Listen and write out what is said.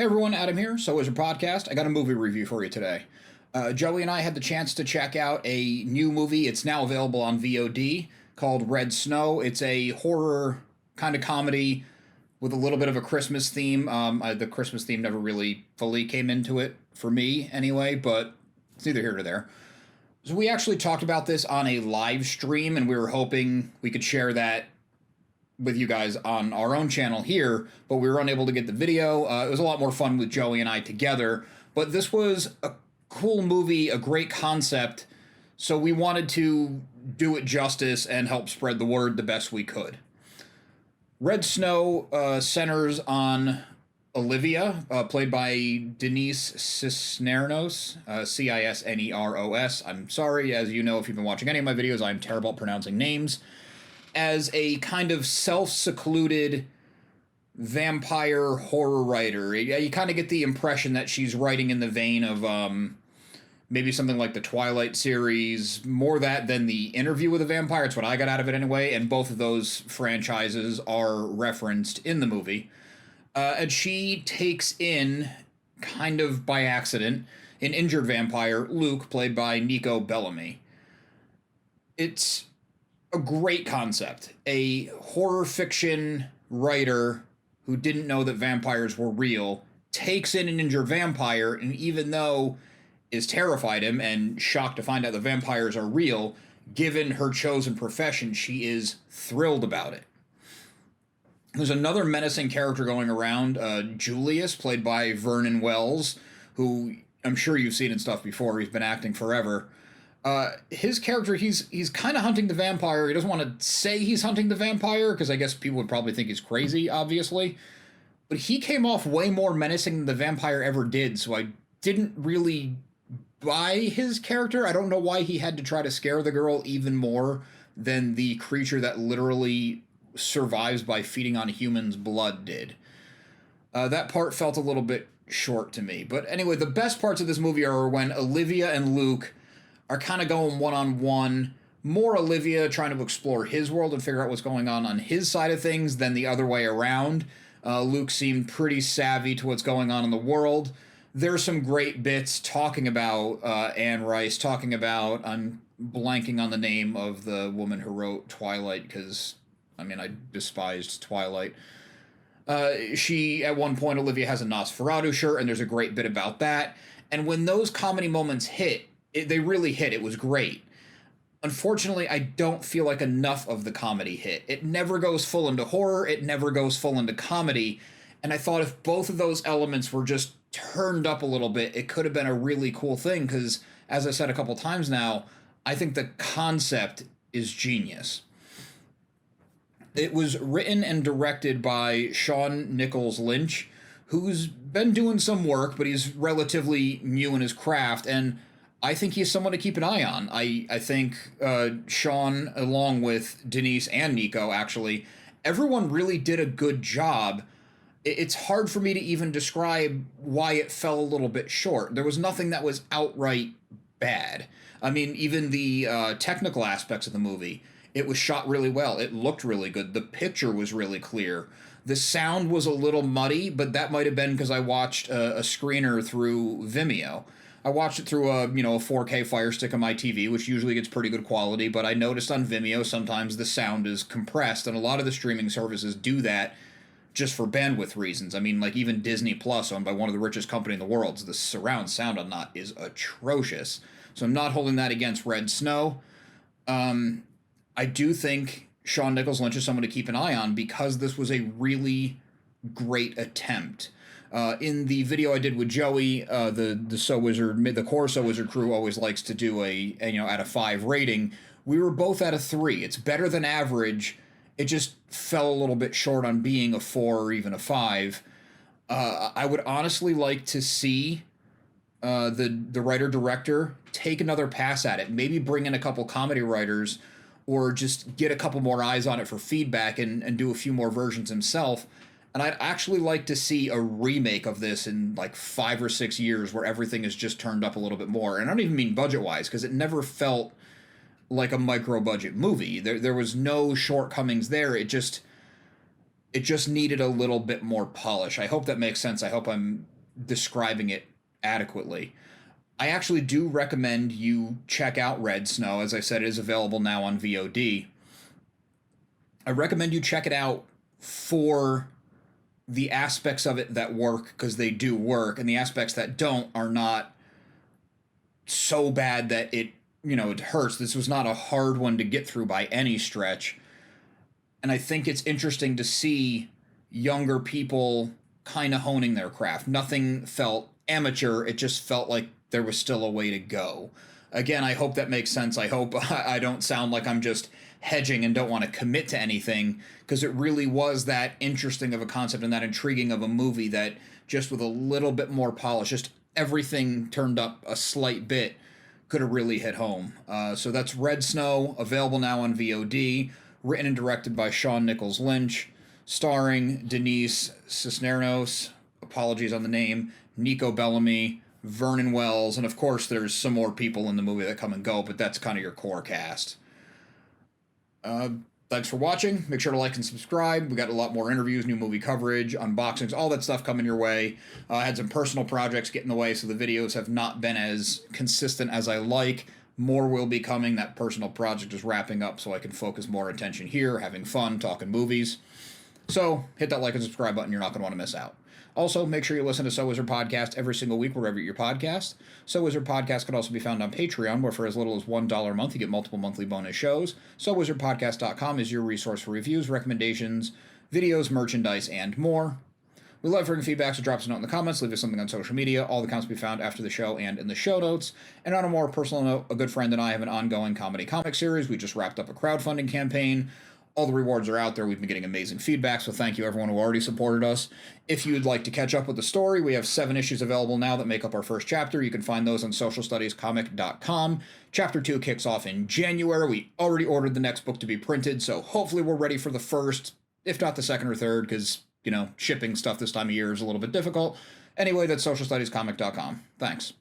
Hey everyone, Adam here. So is your podcast. I got a movie review for you today. Joey and I had the chance to check out a new movie. It's now available on VOD called Red Snow. It's a horror kind of comedy with a little bit of a Christmas theme. The Christmas theme never really fully came into it for me anyway, but it's neither here nor there. So we actually talked about this on a live stream, and we were hoping we could share that with you guys on our own channel here, but we were unable to get the video. It was a lot more fun with Joey and I together, but this was a cool movie, a great concept, so we wanted to do it justice and help spread the word the best we could. Red Snow centers on Olivia, played by Denise Cisneros, Cisneros. I'm sorry, as you know, if you've been watching any of my videos, I'm terrible at pronouncing names. As a kind of self-secluded vampire horror writer. You kind of get the impression that she's writing in the vein of maybe something like the Twilight series, more that than the Interview with a Vampire. It's what I got out of it anyway, and both of those franchises are referenced in the movie. And she takes in, kind of by accident, an injured vampire, Luke, played by Nico Bellamy. It's a great concept. A horror fiction writer who didn't know that vampires were real takes in an injured vampire, and even though is terrified him and shocked to find out the vampires are real, given her chosen profession, she is thrilled about it. There's another menacing character going around, Julius, played by Vernon Wells, who I'm sure you've seen in stuff before. He's been acting forever. His character, he's kind of hunting the vampire. He doesn't want to say he's hunting the vampire, because I guess people would probably think he's crazy, obviously. But he came off way more menacing than the vampire ever did, so I didn't really buy his character. I don't know why he had to try to scare the girl even more than the creature that literally survives by feeding on humans' blood did. That part felt a little bit short to me. But anyway, the best parts of this movie are when Olivia and Luke are kind of going one-on-one, more Olivia trying to explore his world and figure out what's going on his side of things than the other way around. Luke seemed pretty savvy to what's going on in the world. There's some great bits talking about Anne Rice, talking about, I'm blanking on the name of the woman who wrote Twilight, because, I mean, I despised Twilight. She, at one point, Olivia has a Nosferatu shirt, and there's a great bit about that. And when those comedy moments hit, they really hit. It was great. Unfortunately, I don't feel like enough of the comedy hit. It never goes full into horror. It never goes full into comedy. And I thought if both of those elements were just turned up a little bit, it could have been a really cool thing. Because, as I said a couple times now, I think the concept is genius. It was written and directed by Sean Nichols Lynch, who's been doing some work, but he's relatively new in his craft, and I think he's someone to keep an eye on. I think Sean, along with Denise and Nico, actually, everyone really did a good job. It's hard for me to even describe why it fell a little bit short. There was nothing that was outright bad. I mean, even the technical aspects of the movie, it was shot really well. It looked really good. The picture was really clear. The sound was a little muddy, but that might have been because I watched a screener through Vimeo. I watched it through a 4K Fire Stick on my TV, which usually gets pretty good quality, but I noticed on Vimeo sometimes the sound is compressed, and a lot of the streaming services do that just for bandwidth reasons. I mean, like even Disney Plus, owned by one of the richest companies in the world, the surround sound on that is atrocious. So I'm not holding that against Red Snow. I do think Sean Nichols Lynch is someone to keep an eye on because this was a really great attempt. In the video I did with Joey, the So Wizard, the core So Wizard crew always likes to do a out of 5 rating. We were both at a 3. It's better than average. It just fell a little bit short on being a 4 or even a 5. I would honestly like to see the writer-director take another pass at it. Maybe bring in a couple comedy writers or just get a couple more eyes on it for feedback and do a few more versions himself. And I'd actually like to see a remake of this in like 5 or 6 years where everything is just turned up a little bit more. And I don't even mean budget-wise, because it never felt like a micro-budget movie. There was no shortcomings there. It just, it just needed a little bit more polish. I hope that makes sense. I hope I'm describing it adequately. I actually do recommend you check out Red Snow. As I said, it is available now on VOD. I recommend you check it out for the aspects of it that work, because they do work, and the aspects that don't are not so bad that it hurts. This was not a hard one to get through by any stretch. And I think it's interesting to see younger people kind of honing their craft. Nothing felt amateur. It just felt like there was still a way to go. Again, I hope that makes sense. I hope I don't sound like I'm just hedging and don't want to commit to anything, because it really was that interesting of a concept and that intriguing of a movie that just with a little bit more polish, just everything turned up a slight bit, could have really hit home. So that's Red Snow, available now on VOD, written and directed by Sean Nichols Lynch, starring Denise Cisneros, apologies on the name, Nico Bellamy, Vernon Wells, and of course there's some more people in the movie that come and go, but that's kind of your core cast. Thanks for watching. Make sure to like and subscribe. We got a lot more interviews, new movie coverage, unboxings, all that stuff coming your way. I had some personal projects get in the way, so the videos have not been as consistent as I like. More will be coming. That personal project is wrapping up, so I can focus more attention here, having fun, talking movies. So hit that like and subscribe button. You're not going to want to miss out. Also, make sure you listen to So Wizard Podcast every single week wherever you get your podcast. So Wizard Podcast can also be found on Patreon, where for as little as $1 a month, you get multiple monthly bonus shows. SoWizardPodcast.com is your resource for reviews, recommendations, videos, merchandise, and more. We love hearing feedback, so drop us a note in the comments, leave us something on social media. All the accounts will be found after the show and in the show notes. And on a more personal note, a good friend and I have an ongoing comedy comic series. We just wrapped up a crowdfunding campaign. All the rewards are out there. We've been getting amazing feedback, so thank you everyone who already supported us. If you'd like to catch up with the story, we have 7 issues available now that make up our first chapter. You can find those on socialstudiescomic.com. Chapter 2 kicks off in January. We already ordered the next book to be printed, so hopefully we're ready for the first, if not the second or third, because, shipping stuff this time of year is a little bit difficult. Anyway, that's socialstudiescomic.com. Thanks.